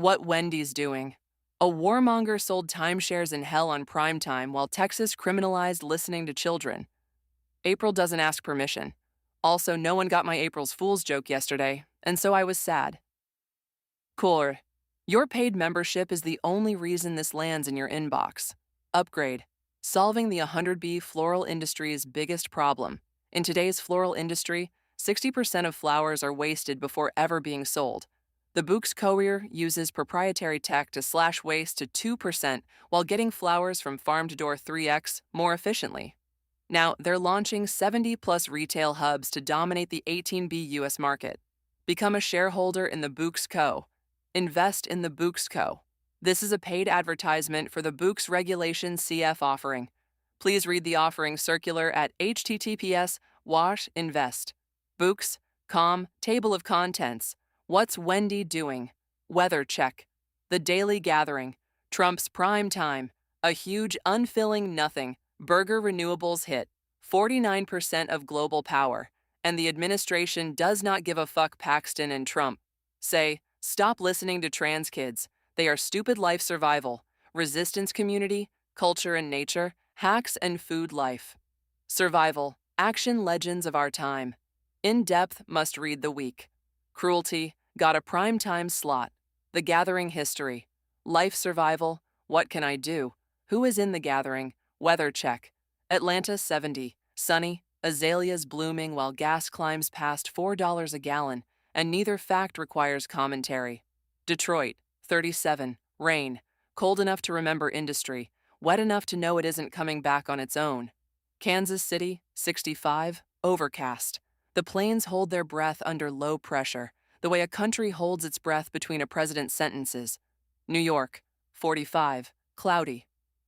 What Wendy's doing. A warmonger sold timeshares in hell on prime time while Texas criminalized listening to children. April doesn't ask permission. Also, no one got my April's Fool's joke yesterday, and so I was sad. Core. Your paid membership is the only reason this lands in your inbox. Upgrade. Solving the 100B floral industry's biggest problem. In today's floral industry, 60% of flowers are wasted before ever being sold. The Books Courier uses proprietary tech to slash waste to 2% while getting flowers from farm to door 3x more efficiently. Now, they're launching 70-plus retail hubs to dominate the 18B U.S. market. Become a shareholder in the Books Co. Invest in the Books Co. This is a paid advertisement for the Books Regulation CF offering. Please read the offering circular at https://invest. Books, table of contents. What's Wendy doing? Weather check. The Daily Gathering. Trump's prime time. A huge unfilling nothing. Burger renewables hit. 49% of global power. And the administration does not give a fuck. Paxton and Trump say, stop listening to trans kids. They are stupid. Life survival. Resistance community. Culture and nature. Hacks and food life. Survival. Action legends of our time. In-depth must read the week. Cruelty. Got a prime time slot. The Gathering history. Life survival. What can I do? Who is in the gathering? Weather check. Atlanta 70. Sunny. Azaleas blooming while gas climbs past $4 a gallon, and neither fact requires commentary. Detroit 37. Rain. Cold enough to remember industry. Wet enough to know it isn't coming back on its own. Kansas City 65. Overcast. The plains hold their breath under low pressure, the way a country holds its breath between a president's sentences. New York, 45, cloudy.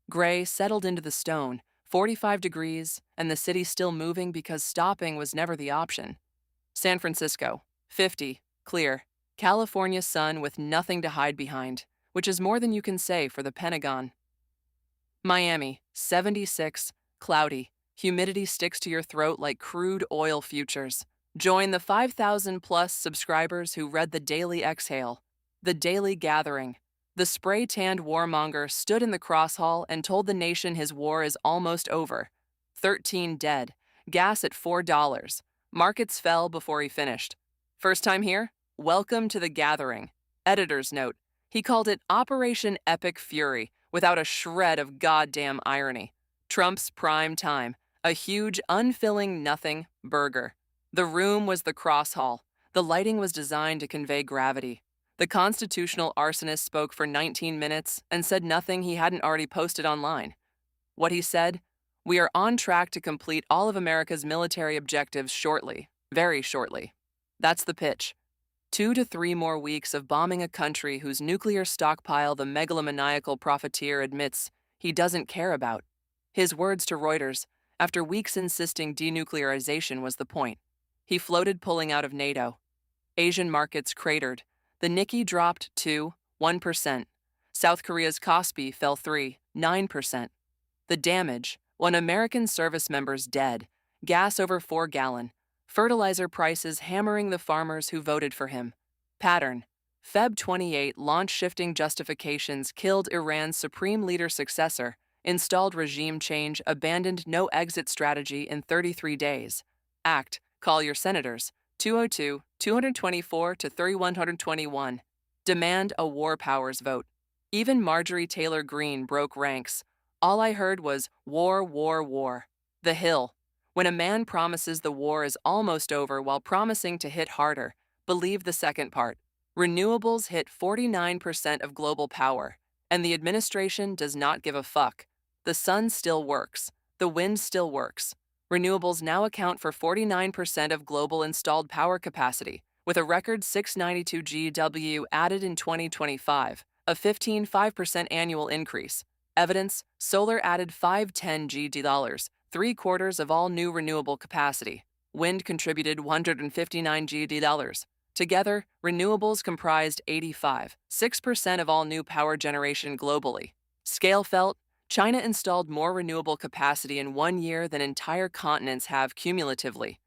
Gray settled into the stone, 45 degrees, and the city still moving because stopping was never the option. San Francisco, 50, clear. California sun with nothing to hide behind, which is more than you can say for the Pentagon. Miami, 76, cloudy. Humidity sticks to your throat like crude oil futures. Join the 5,000-plus subscribers who read The Daily Exhale, The Daily Gathering. The spray-tanned warmonger stood in the cross hall and told the nation his war is almost over. 13 dead. Gas at $4. Markets fell before he finished. First time here? Welcome to The Gathering. Editor's note. He called it Operation Epic Fury, without a shred of goddamn irony. Trump's prime time. A huge, unfilling nothing burger. The room was the cross hall. The lighting was designed to convey gravity. The constitutional arsonist spoke for 19 minutes and said nothing he hadn't already posted online. What he said? We are on track to complete all of America's military objectives shortly, very shortly. That's the pitch. 2 to 3 more weeks of bombing a country whose nuclear stockpile the megalomaniacal profiteer admits he doesn't care about. His words to Reuters, after weeks insisting denuclearization was the point. He floated pulling out of NATO. Asian markets cratered. The Nikkei dropped 1%. South Korea's Kospi fell 9%. The damage, 1 American service members dead, gas over 4 gallon, fertilizer prices hammering the farmers who voted for him. Pattern. Feb 28 launch-shifting justifications killed Iran's supreme leader successor, installed regime change, abandoned no-exit strategy in 33 days. Act. Call your senators. 202-224 to 3121. Demand a war powers vote. Even Marjorie Taylor Greene broke ranks. All I heard was war, war, war. The Hill. When a man promises the war is almost over while promising to hit harder, believe the second part. Renewables hit 49% of global power, and the administration does not give a fuck. The sun still works. The wind still works. Renewables now account for 49% of global installed power capacity, with a record 692 GW added in 2025, a 15.5% annual increase. Evidence: solar added 510 GW, 3/4 of all new renewable capacity. Wind contributed 159 GW. Together, renewables comprised 85.6% of all new power generation globally. Scale felt: China installed more renewable capacity in 1 year than entire continents have cumulatively.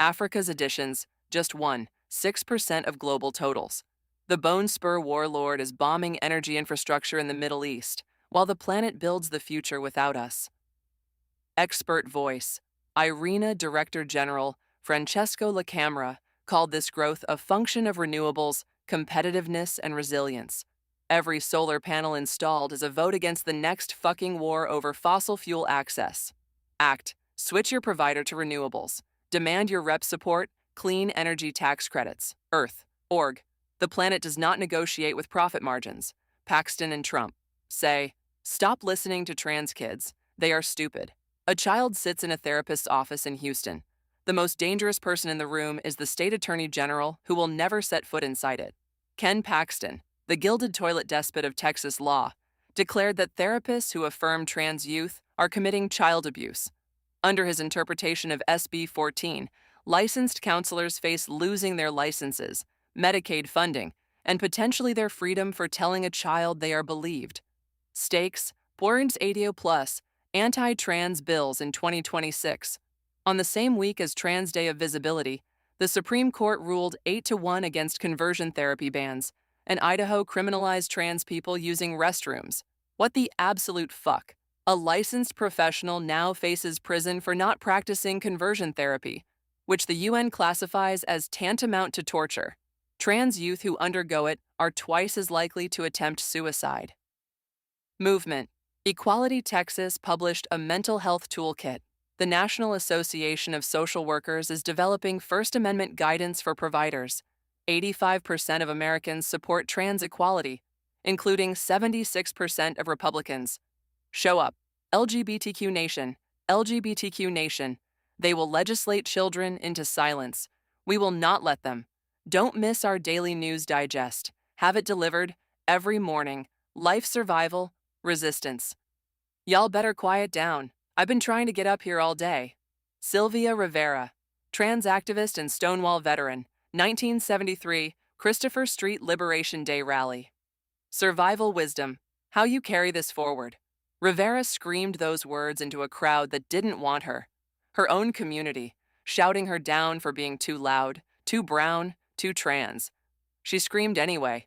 Africa's additions, just 6% of global totals. The Bone Spur warlord is bombing energy infrastructure in the Middle East, while the planet builds the future without us. Expert voice. IRENA Director General Francesco La Camera called this growth a function of renewables, competitiveness, and resilience. Every solar panel installed is a vote against the next fucking war over fossil fuel access. Act. Switch your provider to renewables. Demand your rep support, clean energy tax credits. Earth. Org. The planet does not negotiate with profit margins. Paxton and Trump. Say, stop listening to trans kids. They are stupid. A child sits in a therapist's office in Houston. The most dangerous person in the room is the state attorney general, who will never set foot inside it. Ken Paxton, the gilded toilet despot of Texas law, declared that therapists who affirm trans youth are committing child abuse. Under his interpretation of SB 14, licensed counselors face losing their licenses, Medicaid funding, and potentially their freedom for telling a child they are believed. Stakes, Borns 80 plus, anti-trans bills in 2026. On the same week as Trans Day of Visibility, the Supreme Court ruled 8-1 against conversion therapy bans, and Idaho criminalized trans people using restrooms. What the absolute fuck? A licensed professional now faces prison for not practicing conversion therapy, which the UN classifies as tantamount to torture. Trans youth who undergo it are twice as likely to attempt suicide. Movement. Equality Texas published a mental health toolkit. The National Association of Social Workers is developing First Amendment guidance for providers. 85% of Americans support trans equality, including 76% of Republicans. Show up. LGBTQ Nation. LGBTQ Nation. They will legislate children into silence. We will not let them. Don't miss our daily news digest. Have it delivered every morning. Life survival, resistance. Y'all better quiet down. I've been trying to get up here all day. Sylvia Rivera, trans activist and Stonewall veteran, 1973, Christopher Street Liberation Day rally. Survival wisdom. How you carry this forward. Rivera screamed those words into a crowd that didn't want her. Her own community, shouting her down for being too loud, too brown, too trans. She screamed anyway.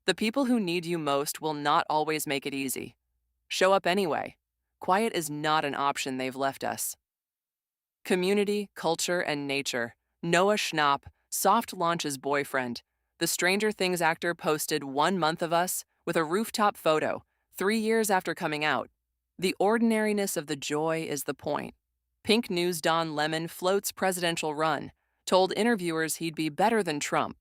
The people who need you most will not always make it easy. Show up anyway. Quiet is not an option they've left us. Community, culture, and nature. Noah Schnapp, soft launch's boyfriend. The Stranger Things actor posted 1 month of us with a rooftop photo, 3 years after coming out. The ordinariness of the joy is the point. Pink News Don Lemon floats presidential run, told interviewers he'd be better than Trump.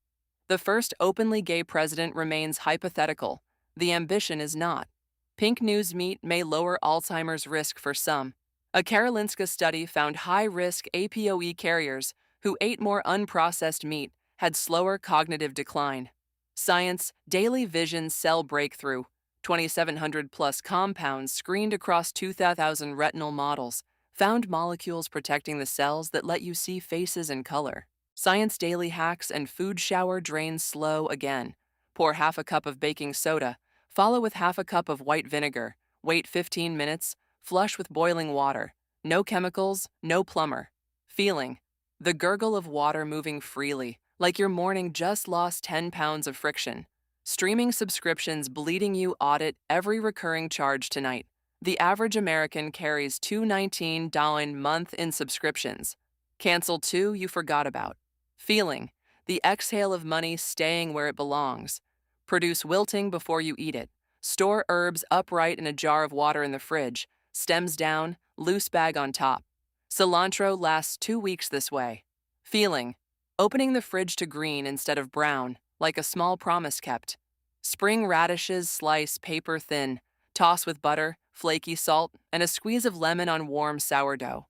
The first openly gay president remains hypothetical. The ambition is not. Pink News meat may lower Alzheimer's risk for some. A Karolinska study found high-risk APOE carriers who ate more unprocessed meat had slower cognitive decline. Science, Daily Vision cell breakthrough, 2,700-plus compounds screened across 2,000 retinal models, found molecules protecting the cells that let you see faces and color. Science Daily hacks and food shower drains slow again. Pour half a cup of baking soda, follow with half a cup of white vinegar, wait 15 minutes, flush with boiling water. No chemicals, no plumber. Feeling. The gurgle of water moving freely, like your morning just lost 10 pounds of friction. Streaming subscriptions bleeding you audit every recurring charge tonight. The average American carries $219 month in subscriptions. Cancel 2 you forgot about. Feeling. The exhale of money staying where it belongs. Produce wilting before you eat it. Store herbs upright in a jar of water in the fridge. Stems down, loose bag on top. Cilantro lasts 2 weeks this way. Feeling. Opening the fridge to green instead of brown, like a small promise kept. Spring radishes slice paper thin. Toss with butter, flaky salt, and a squeeze of lemon on warm sourdough.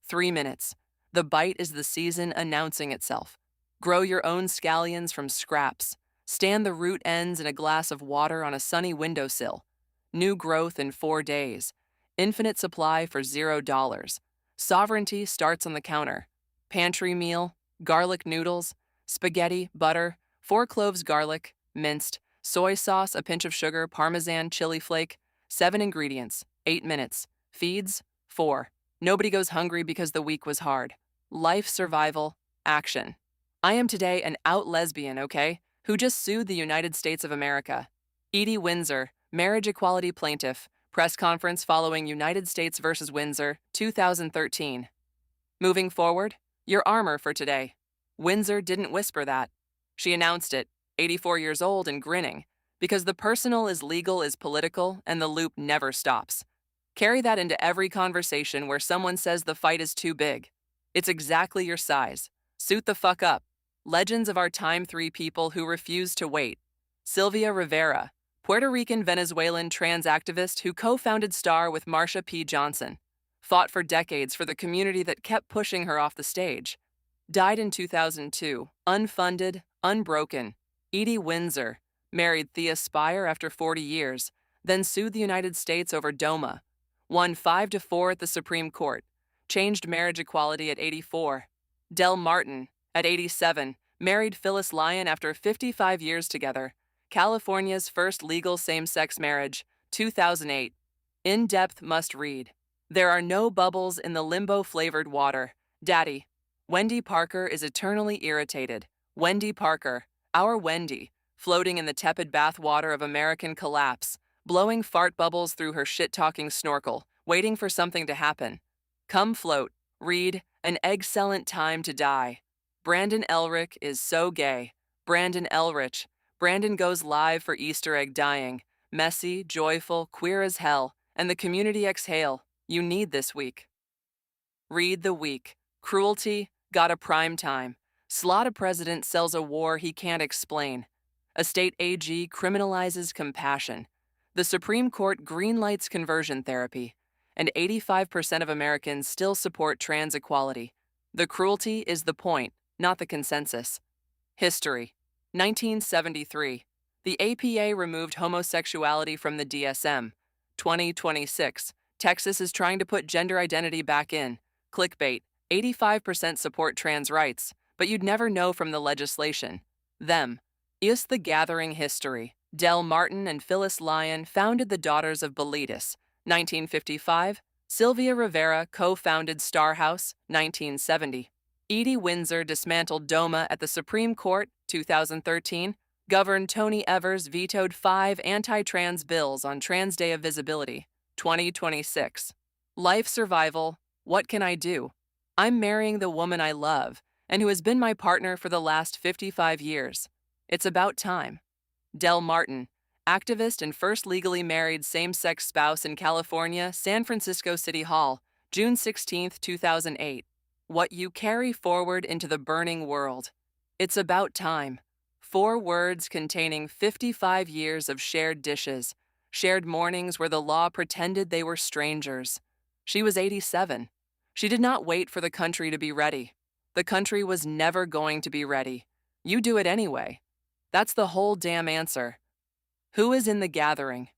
3 minutes. The bite is the season announcing itself. Grow your own scallions from scraps. Stand the root ends in a glass of water on a sunny windowsill. New growth in 4 days. Infinite supply for $0. Sovereignty starts on the counter. Pantry meal, garlic noodles, spaghetti, butter, 4 cloves garlic, minced, soy sauce, a pinch of sugar, Parmesan, chili flake. 7 ingredients, 8 minutes. Feeds, 4. Nobody goes hungry because the week was hard. Life survival, action. I am today an out lesbian, okay? who just sued the United States of America. Edie Windsor, marriage equality plaintiff, press conference following United States versus Windsor, 2013. Moving forward, your armor for today. Windsor didn't whisper that. She announced it, 84 years old and grinning, because the personal is legal is political and the loop never stops. Carry that into every conversation where someone says the fight is too big. It's exactly your size. Suit the fuck up. Legends of our time, 3 people who refused to wait. Sylvia Rivera, Puerto Rican Venezuelan trans activist who co-founded STAR with Marsha P. Johnson. Fought for decades for the community that kept pushing her off the stage. Died in 2002, unfunded, unbroken. Edie Windsor, married Thea Spire after 40 years, then sued the United States over DOMA. Won 5-4 at the Supreme Court. Changed marriage equality at 84. Del Martin, at 87, married Phyllis Lyon after 55 years together. California's first legal same-sex marriage, 2008. In-depth must read. There are no bubbles in the limbo-flavored water. Daddy. Wendy Parker is eternally irritated. Wendy Parker, our Wendy, floating in the tepid bathwater of American collapse, blowing fart bubbles through her shit-talking snorkel, waiting for something to happen. Come float, read, An Excellent Time to Die. Brandon Elric is so gay. Brandon Elrich. Brandon goes live for Easter egg dying. Messy, joyful, queer as hell, and the community exhale. You need this week. Read the week. Cruelty got a prime time. Slaughter president sells a war he can't explain. A state AG criminalizes compassion. The Supreme Court greenlights conversion therapy. And 85% of Americans still support trans equality. The cruelty is the point, not the consensus. History. 1973. The APA removed homosexuality from the DSM. 2026. Texas is trying to put gender identity back in. Clickbait. 85% support trans rights, but you'd never know from the legislation. Them. Is the gathering history. Del Martin and Phyllis Lyon founded the Daughters of Bilitis. 1955. Sylvia Rivera co-founded Star House. 1970. Edie Windsor dismantled DOMA at the Supreme Court. 2013. Governor Tony Evers vetoed 5 anti-trans bills on Trans Day of Visibility. 2026. Life survival. What can I do? I'm marrying the woman I love and who has been my partner for the last 55 years. It's about time. Del Martin, activist and first legally married same-sex spouse in California, San Francisco City Hall, June 16, 2008. What you carry forward into the burning world. It's about time. 4 words containing 55 years of shared dishes, shared mornings where the law pretended they were strangers. She was 87. She did not wait for the country to be ready. The country was never going to be ready. You do it anyway. That's the whole damn answer. Who is in the gathering?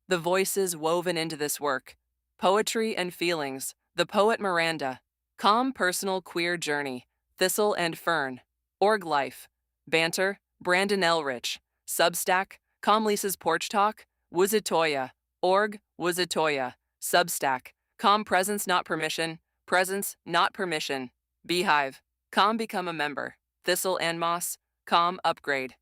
The voices woven into this work. Poetry and feelings. The poet Miranda. Calm personal queer journey. Thistle and Fern. Org life. Banter. Brandon Elrich. Substack. Calm Lisa's Porch Talk. Wuzitoya. Org. Wuzitoya. Substack. Calm presence not permission. Presence not permission. Beehive. Calm become a member. Thistle and Moss. Calm upgrade.